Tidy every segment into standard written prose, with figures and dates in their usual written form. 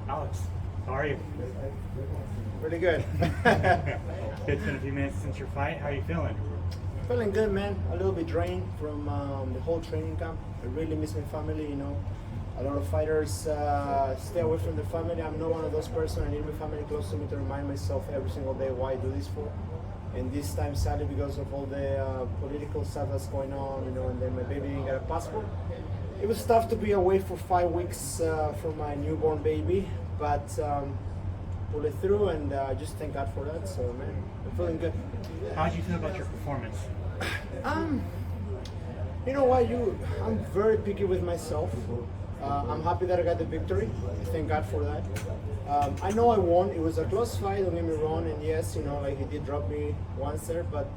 Alex, how are you? Pretty good. It's been a few minutes since your fight. How are you feeling? Feeling good, man. A little bit drained from the whole training camp. I really miss my family, you know. A lot of fighters stay away from their family. I'm not one of those person. I need my family close to me to remind myself every single day why I do this for. And this time, sadly, because of all the political stuff that's going on, you know, and then my baby didn't get a passport. It was tough to be away for 5 weeks from my newborn baby, but pull it through, and just thank God for that. So, man, I'm feeling good. How did you feel about your performance? You know what? I'm very picky with myself. I'm happy that I got the victory. Thank God for that. I know I won. It was a close fight. Don't get me wrong. And yes, you know, like he did drop me once there, but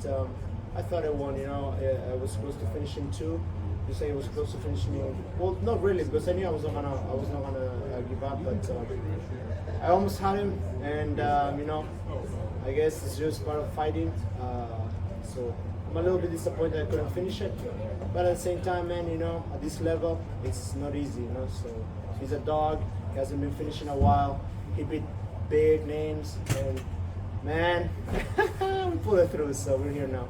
I thought I won. You know, I was close to finishing two. You say it was close to finishing. Well, not really, because I knew I was not gonna give up. But I almost had him, and you know, I guess it's just part of fighting. So I'm a little bit disappointed I couldn't finish it. But at the same time, man, you know, at this level, it's not easy, you know. So he's a dog. He hasn't been finishing a while. He beat big names, and man, we pulled it through. So we're here now.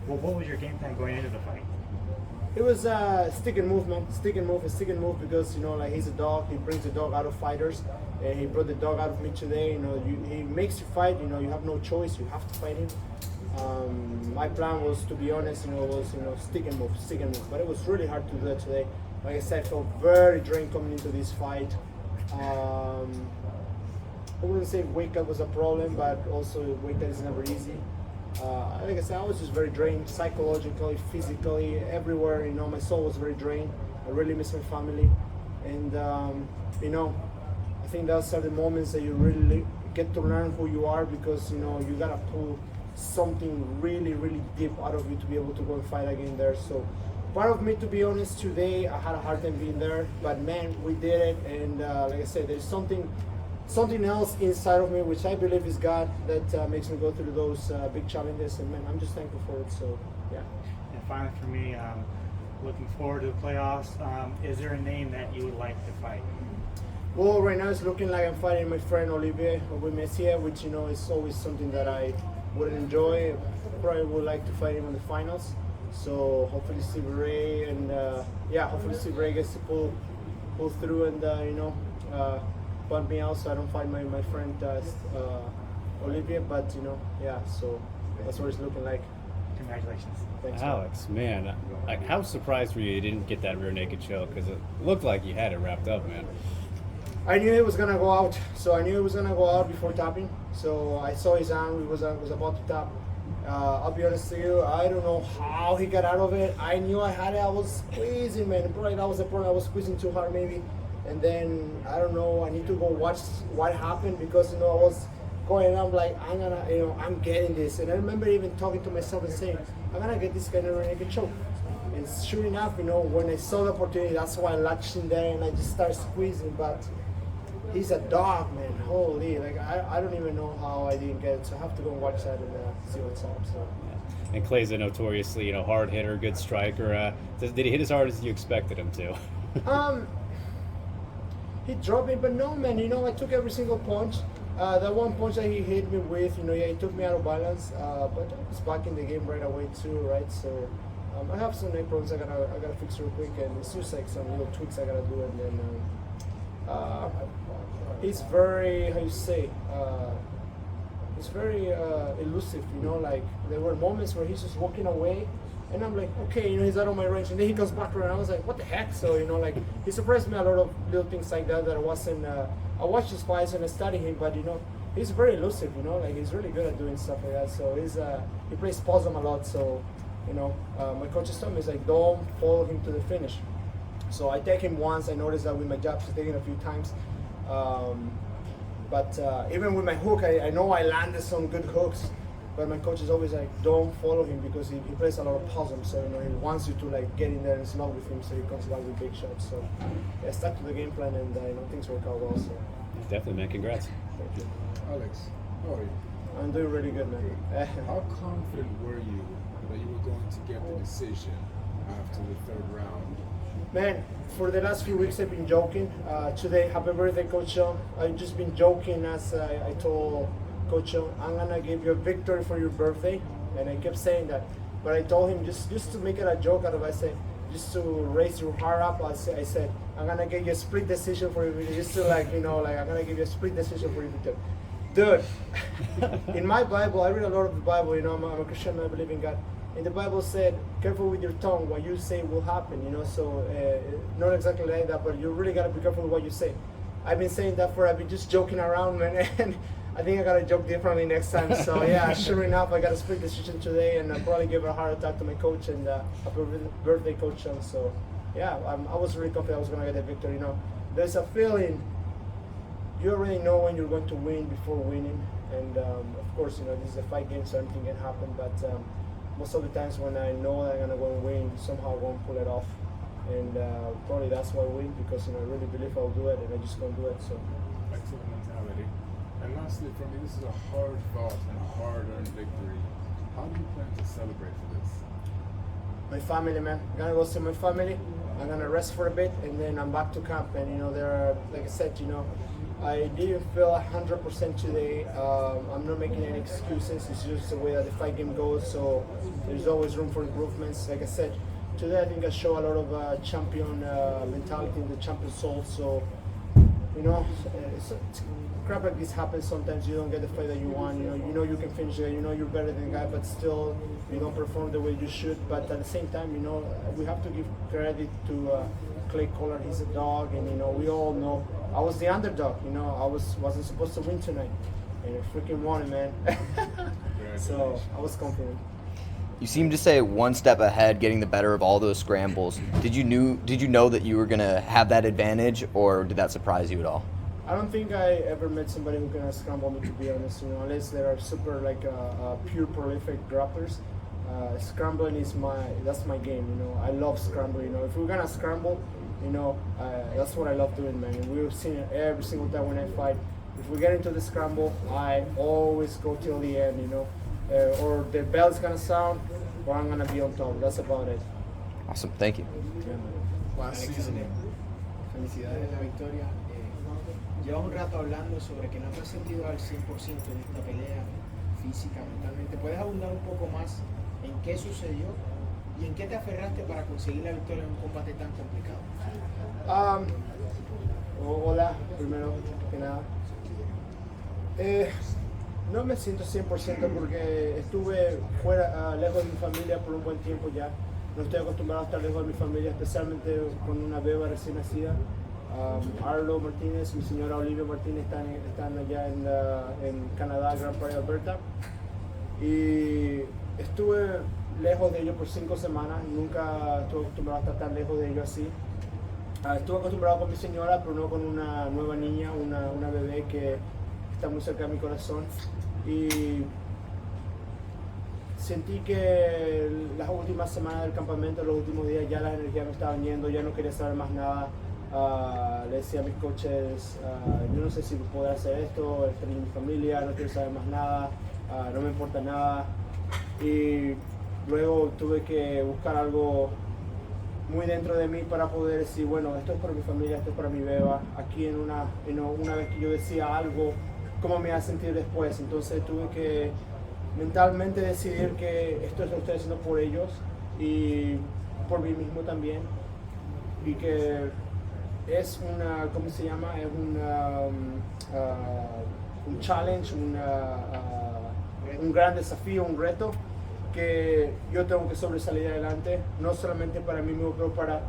Well, what was your game plan going into the fight? It was stick and move, man. Stick and move because, you know, like he's a dog. He brings the dog out of fighters. And he brought the dog out of me today. You know, he makes you fight. You know, you have no choice. You have to fight him. My plan was, to be honest, you know, stick and move. But it was really hard to do that today. Like I said, I felt very drained coming into this fight. I wouldn't say weight cut was a problem, but also weight cut is never easy. Like I said, I was just very drained, psychologically, physically, everywhere. You know, my soul was very drained. I really miss my family, and you know, I think those are the moments that you really get to learn who you are, because, you know, you gotta pull something really, really deep out of you to be able to go and fight again there. So part of me, to be honest, today I had a hard time being there, but man, we did it. And like I said, there's something else inside of me, which I believe is God, that makes me go through those big challenges. And man, I'm just thankful for it. So yeah. And finally, for me, looking forward to the playoffs. Is there a name that you would like to fight? Well, right now it's looking like I'm fighting my friend Olivier Messier, which, you know, is always something that I would enjoy. Probably would like to fight him in the finals. So hopefully Steve Ray, and hopefully Steve Ray gets to pull through, and you know, bump me out so I don't fight my friend Olivier. But, you know, yeah. So that's what it's looking like. Congratulations. Thanks, Alex, man, like, how surprised were you didn't get that rear naked choke? Because it looked like you had it wrapped up, man. I knew it was gonna go out, so I knew it was gonna go out before tapping. So I saw his arm; was about to tap. I'll be honest with you, I don't know how he got out of it. I knew I had it. I was squeezing, man. Probably that was the problem. I was squeezing too hard, maybe. And then I don't know. I need to go watch what happened, because, you know, I was going, and I'm like, I'm getting this. And I remember even talking to myself and saying, I'm gonna get this guy in a naked choke. And sure enough, you know, when I saw the opportunity, that's why I latched in there and I just started squeezing. But he's a dog, man. Holy, like I don't even know how I didn't get it. So I have to go and watch that and see what's up. So. Yeah. And Clay's a notoriously, you know, hard hitter, good striker. Did he hit as hard as you expected him to? He dropped me, but no, man. You know, I took every single punch. That one punch that he hit me with, you know, yeah, he took me out of balance. But I was back in the game right away too, right? So I have some neck problems I gotta fix real quick, and it's just like some little tweaks I gotta do, and then. He's very, how you say, he's very elusive, you know, like there were moments where he's just walking away, and I'm like, okay, you know, he's out of my range, and then he comes back around. I was like, what the heck? So, you know, like, he surprised me a lot of little things like that I wasn't, I watched his fights and I studied him, but, you know, he's very elusive, you know, like he's really good at doing stuff like that. So he plays possum a lot, so, you know, my coach told me, is like, don't follow him to the finish. So I take him once. I noticed that with my jabs, I take him a few times. But even with my hook, I know I landed some good hooks, but my coach is always like, don't follow him, because he plays a lot of possum. So, you know, he wants you to like get in there and slug with him, so he comes back with big shots. So I stuck to the game plan, and you know, things work out well. So Definitely, man. Congrats. thank you. Alex, how are you? I'm doing really good, man. How confident were you that you were going to get the decision after the third round. Man, for the last few weeks I've been joking. Today, happy birthday, Coach Sean. I've just been joking as I told Coach Sean, I'm gonna give you a victory for your birthday, and I kept saying that. But I told him just to make it a joke out of it, I said, just to raise your heart up, I said, I'm gonna give you a split decision for your victory, just to I'm gonna give you a split decision for your victory. Dude, in my Bible, I read a lot of the Bible, I'm a Christian, I believe in God. And the Bible said, careful with your tongue, what you say will happen, so not exactly like that, but you really gotta be careful with what you say. I've been saying that I've been just joking around, man, and I think I gotta joke differently next time. So yeah, sure enough, I got a split decision today, and I'll probably give a heart attack to my coach and happy birthday, Coach Sean. So yeah, I was really confident I was gonna get the victory. There's a feeling you already know when you're going to win before winning, and of course, this is a fight game, so anything can happen. But most of the times when I know that I'm gonna go and win, somehow I won't pull it off, and probably that's why I win, because I really believe I'll do it, and I just can't do it. So Excellent mentality. And lastly, for me, this is a hard-fought and hard-earned victory. How do you plan to celebrate for this? my family, man. I'm gonna go see my family. I'm gonna rest for a bit, and then I'm back to camp. And there are, like I said, I didn't feel 100% today. I'm not making any excuses. It's just the way that the fight game goes. So there's always room for improvements. Like I said, today I think I show a lot of champion mentality and the champion soul. So crap like this happens sometimes. You don't get the fight that you want. You know you can finish it. You're better than the guy, but still you don't perform the way you should. But at the same time, we have to give credit to Clay Collard. He's a dog, and we all know I was the underdog. I wasn't supposed to win tonight, and I freaking won it, man. So I was confident. You seem to say one step ahead, getting the better of all those scrambles. Did you know that you were gonna have that advantage, or did that surprise you at all? I don't think I ever met somebody who can scramble me, to be honest. Unless they are super pure prolific grapplers. Scrambling is that's my game. I love scrambling. If we're gonna scramble, that's what I love doing, man. And we've seen it every single time when I fight. If we get into the scramble, I always go till the end. Or the bell's gonna sound, or I'm gonna be on top. That's about it. Awesome, thank you. Last season, Felicidades en la victoria. Llevas un rato hablando sobre que no te has sentido al 100% en esta pelea, física, mentalmente. ¿Puedes abundar un poco más en qué sucedió y en qué te aferraste para conseguir la victoria en un combate tan complicado? Hola, primero que nada. No me siento 100% porque estuve fuera, lejos de mi familia por un buen tiempo ya. No estoy acostumbrado a estar lejos de mi familia, especialmente con una beba recién nacida. Arlo Martinez, mi señora Olivia Martínez están allá en Canadá, Grand Prairie, Alberta. Y estuve lejos de ellos por 5 semanas. Nunca estuve acostumbrado a estar tan lejos de ellos así. Estuve acostumbrado con mi señora, pero no con una nueva niña, una bebé que está muy cerca de mi corazón. Y sentí que las últimas semanas del campamento, los últimos días, ya las energías me estaban yendo, ya no quería saber más nada. Le decía a mis coaches, yo no sé si podré hacer esto, estoy en mi familia, no quiero saber más nada, no me importa nada. Y luego tuve que buscar algo muy dentro de mí para poder decir, bueno, esto es para mi familia, esto es para mi beba. Aquí una vez que yo decía algo, ¿cómo me iba a sentir después? Entonces tuve que mentalmente decidir que esto lo estoy haciendo por ellos y por mí mismo también. Y que es ¿cómo se llama? Es un challenge, un gran desafío, un reto que yo tengo que sobresalir adelante, no solamente para mí mismo, pero para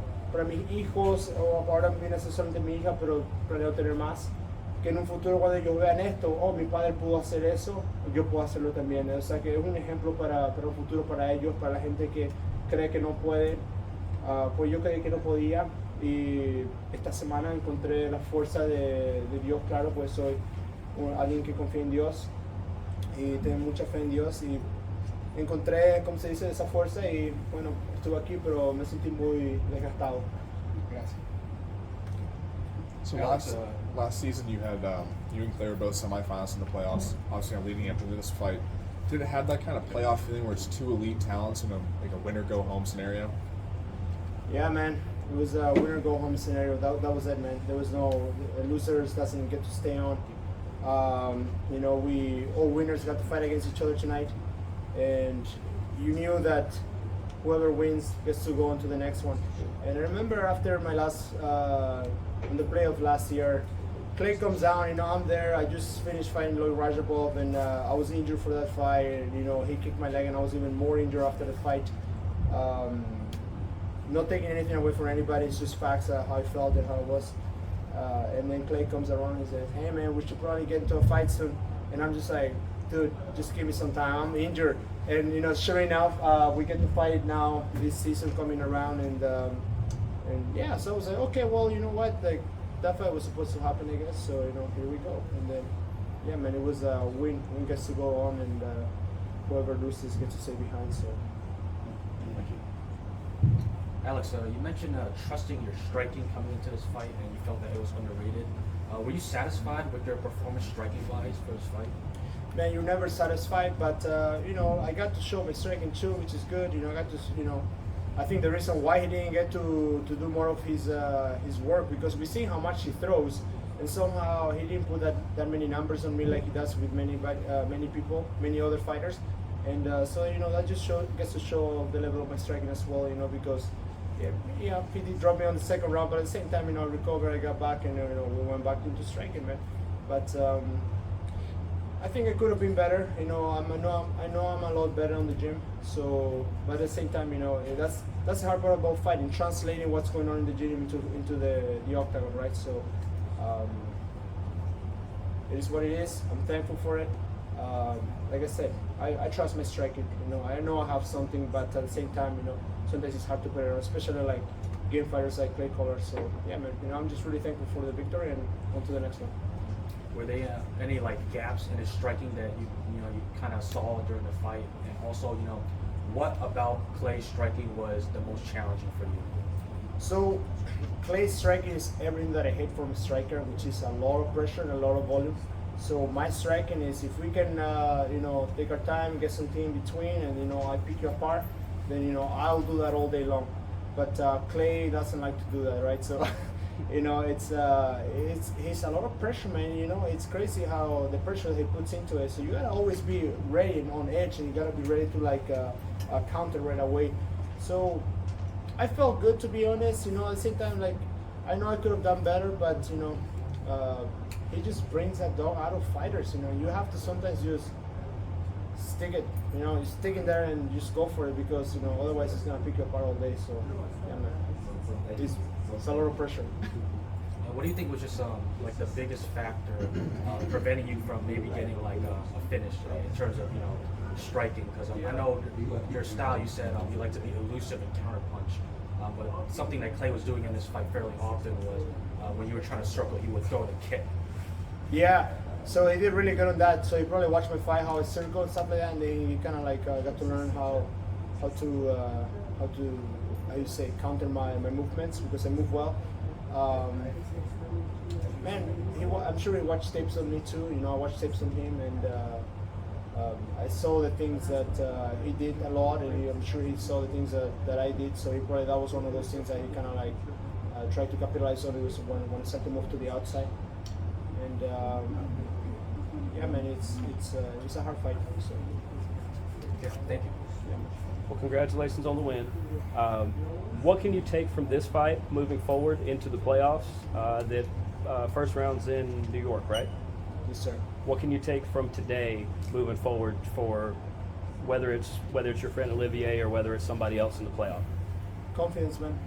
mis hijos, o ahora viene a ser solamente mi hija, pero planeo tener más. Que en un futuro cuando ellos vean esto, mi padre pudo hacer eso, yo puedo hacerlo también. O sea que es un ejemplo para un futuro para ellos, para la gente que cree que no puede. Pues yo creí que no podía, y esta semana encontré la fuerza de Dios. Claro, pues soy alguien que confía en Dios y tengo mucha fe en Dios, y encontré, como se dice, esa fuerza, y bueno, estuve aquí, pero me sentí muy desgastado. Gracias. so last season you had you and Clay were both semifinalists in the playoffs. Obviously, leading up to this fight, did it have that kind of playoff feeling where it's two elite talents in a winner go home scenario? Yeah, man. It was a winner go home scenario. That was it, man. There was no losers doesn't get to stay on. You know, we all winners got to fight against each other tonight, and you knew that whoever wins gets to go on to the next one. And I remember after my last in the playoff last year, Clay comes down. You know, I'm there. I just finished fighting Lloyd Rajapov, and I was injured for that fight. And, you know, he kicked my leg, and I was even more injured after the fight. Not taking anything away from anybody, it's just facts how I felt and how it was. And then Clay comes around and says, "Hey man, we should probably get into a fight soon." And I'm just like, "Dude, just give me some time. I'm injured." And you know, sure enough, we get to fight now this season coming around, and yeah, so I was like, okay, well, you know what, like that fight was supposed to happen, I guess. So you know, here we go. And then, yeah, man, it was a win. Win gets to go on, and whoever loses gets to stay behind. So. Alex, you mentioned trusting your striking coming into this fight, and you felt that it was underrated. Were you satisfied with your performance striking-wise for this fight? Man, you're never satisfied, but you know, I got to show my striking too, which is good. You know, I got to, you know, I think the reason why he didn't get to do more of his work, because we see how much he throws, and somehow he didn't put that many numbers on me like he does with many people, many other fighters. And so you know, that just gets to show the level of my striking as well. You know, because yeah, he did drop me on the second round, but at the same time, you know, I recovered, I got back, and you know, we went back into striking, man. But I think I could have been better. You know, I know I'm a lot better on the gym. So, but at the same time, you know, that's the hard part about fighting, translating what's going on in the gym into the octagon, right? So, it is what it is. I'm thankful for it. Like I said, I trust my striking. You know, I know I have something, but at the same time, you know, sometimes it's hard to put it on, especially like game fighters like Clay Collar. So yeah, man, you know, I'm just really thankful for the victory and on to the next one. Were there any like gaps in his striking that you kind of saw during the fight, and also what about Clay's striking was the most challenging for you? So Clay's striking is everything that I hate from a striker, which is a lot of pressure and a lot of volume. So my striking is, if we can, take our time, get something in between, and I pick you apart, then I'll do that all day long. But Clay doesn't like to do that, right? So, it's a lot of pressure, man. It's crazy how the pressure he puts into it. So you gotta always be ready and on edge, and you gotta be ready to counter right away. So I felt good, to be honest. At the same time, I know I could have done better, but he just brings that dog out of fighters. You have to sometimes just stick it. You stick in there and just go for it, because otherwise it's gonna pick you apart all day. So yeah, man, it's a lot of pressure. What do you think was just the biggest factor preventing you from maybe getting a finish in terms of striking? Because I know your style, you said you like to be elusive and counterpunch, but something that Clay was doing in this fight fairly often was when you were trying to circle, he would throw the kick. Yeah, so he did really good on that. So he probably watched my fight, how I circle and stuff like that, and then he kind of got to learn how you say, counter my movements, because I move well. Man, I'm sure he watched tapes on me too. I watched tapes on him, and I saw the things that he did a lot, and I'm sure he saw the things that I did. So that was one of those things that he kind of tried to capitalize on. It was when I started to move to the outside. And yeah, man, it's a hard fight. So Yeah, thank you. yeah. Well, congratulations on the win. What can you take from this fight moving forward into the playoffs? That first round's in New York, right? Yes, sir. What can you take from today moving forward for whether it's your friend Olivier or whether it's somebody else in the playoff? Confidence, man.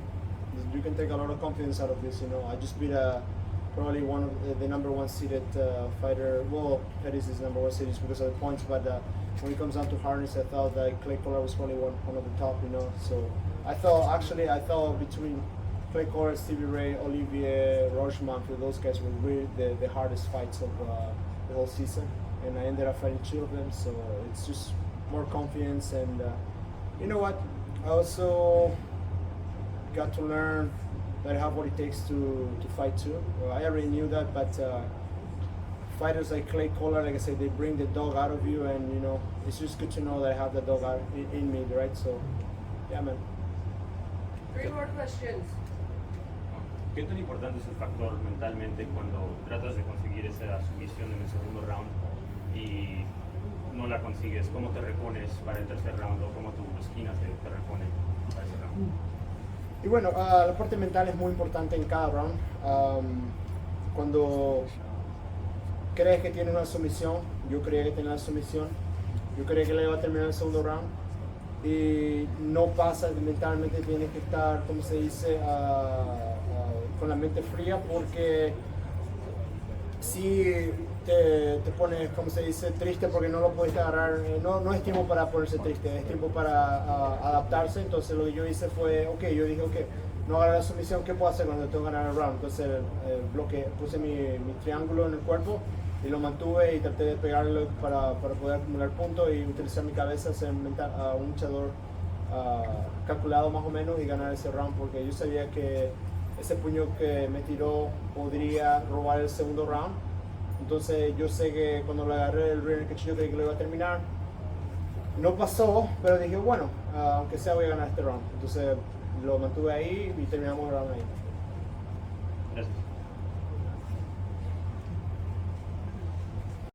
You can take a lot of confidence out of this. I just beat probably one of the number one seeded fighter. Well, Pettis is number one seeded because of the points, but when it comes down to hardness, I thought that Clay Collar was probably one of the top. So I thought between Clay Collar, Stevie Ray, Olivier, Rochman, those guys were really the hardest fights of the whole season, and I ended up fighting two of them. So it's just more confidence, and you know what? I also got to learn that I have what it takes to fight too. Well, I already knew that, but fighters like Clay Collar, like I said, they bring the dog out of you, and it's just good to know that I have that dog out in me, right? So, yeah, man. Three more questions. ¿Qué tan importante es el factor mentalmente cuando tratas de conseguir esa sumisión en el segundo round y no la consigues? ¿Cómo te repones para el tercer round o cómo tu esquina te repone para ese round? Y bueno, la parte mental es muy importante en cada round. Cuando crees que tiene una sumisión, yo creía que tenía la sumisión, yo creía que le iba a terminar el segundo round y no pasa, mentalmente tienes que estar, como se dice, con la mente fría, porque si te pones, como se dice, triste porque no lo puedes agarrar, no es tiempo para ponerse triste, es tiempo para adaptarse. Entonces lo que yo hice fue, yo dije, no agarré la sumisión, ¿qué puedo hacer cuando tengo que ganar el round? Entonces puse mi triángulo en el cuerpo y lo mantuve y traté de pegarlo para poder acumular puntos y utilizar mi cabeza, ser un luchador calculado más o menos y ganar ese round, porque yo sabía que ese puño que me tiró podría robar el segundo round. Entonces yo sé que cuando le agarré el rear naked choke creí que lo iba a terminar. No pasó, pero dije, bueno, aunque sea voy a ganar este round. Entonces lo mantuve ahí y terminamos el round ahí. Gracias.